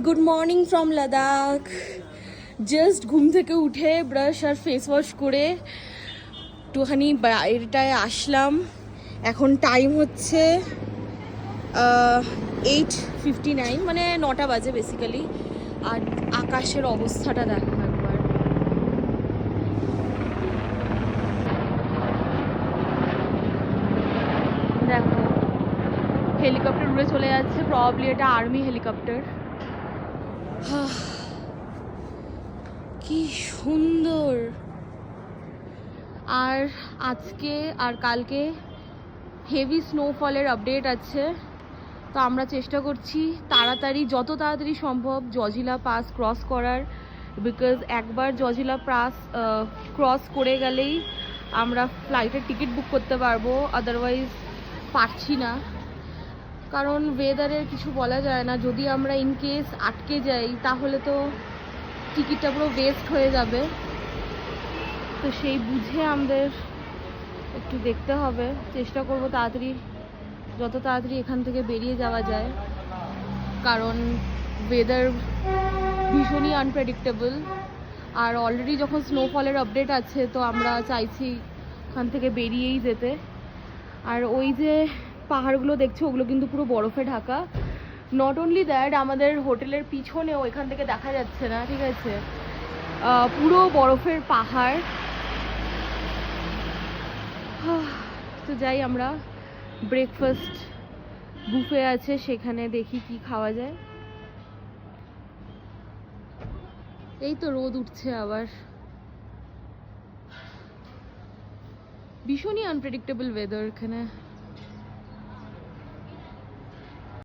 Good morning from Ladakh. Just ঘুম থেকে উঠে ব্রাশ আর ফেস ওয়াশ করে একটুখানি বাইরেটায় আসলাম। এখন টাইম হচ্ছে 8:59, মানে 9টা বাজে বেসিক্যালি। আর আকাশের অবস্থাটা দেখো একবার। দেখো হেলিকপ্টার উড়ে চলে যাচ্ছে, প্রবাবলি এটা আর্মি হেলিকপ্টার। কি সুন্দর। আর আজকে আর কালকে হেভি স্নোফলের আপডেট আছে, তো আমরা চেষ্টা করছি তাড়াতাড়ি, যত তাড়াতাড়ি সম্ভব জজিলা পাস ক্রস করার। বিকজ একবার জজিলা পাস ক্রস করে গেলেই আমরা ফ্লাইটের টিকিট বুক করতে পারবো, আদারওয়াইজ পারছি না। কারণ ওয়েদারের কিছু বলা যায় না, যদি আমরা ইন কেস আটকে যাই তাহলে তো টিকিটটা পুরো ওয়েস্ট হয়ে যাবে। তো সেই বুঝে আমাদের একটু দেখতে হবে। চেষ্টা করব তাড়াতাড়ি, যত তাড়াতাড়ি এখান থেকে বেরিয়ে যাওয়া যায়, কারণ ওয়েদার ভীষণই আনপ্রেডিক্টেবল। আর অলরেডি যখন স্নোফলের আপডেট আছে, তো আমরা চাইছি ওখান থেকে বেরিয়েই যেতে। আর ওই যে পাহাড়গুলো দেখছো, ওগুলো কিন্তু পুরো বরফে ঢাকা। নট অনলি দ্যাট, আমাদের হোটেলের পিছনেও এখান থেকে দেখা যাচ্ছে না, ঠিক আছে, পুরো বরফের পাহাড়। তো যাই, আমরা ব্রেকফাস্ট বুফে আছে, সেখানে দেখি কি খাওয়া যায়। এই তো রোদ উঠছে আবার। ভীষণই আনপ্রেডিক্টেবল ওয়েদার এখানে।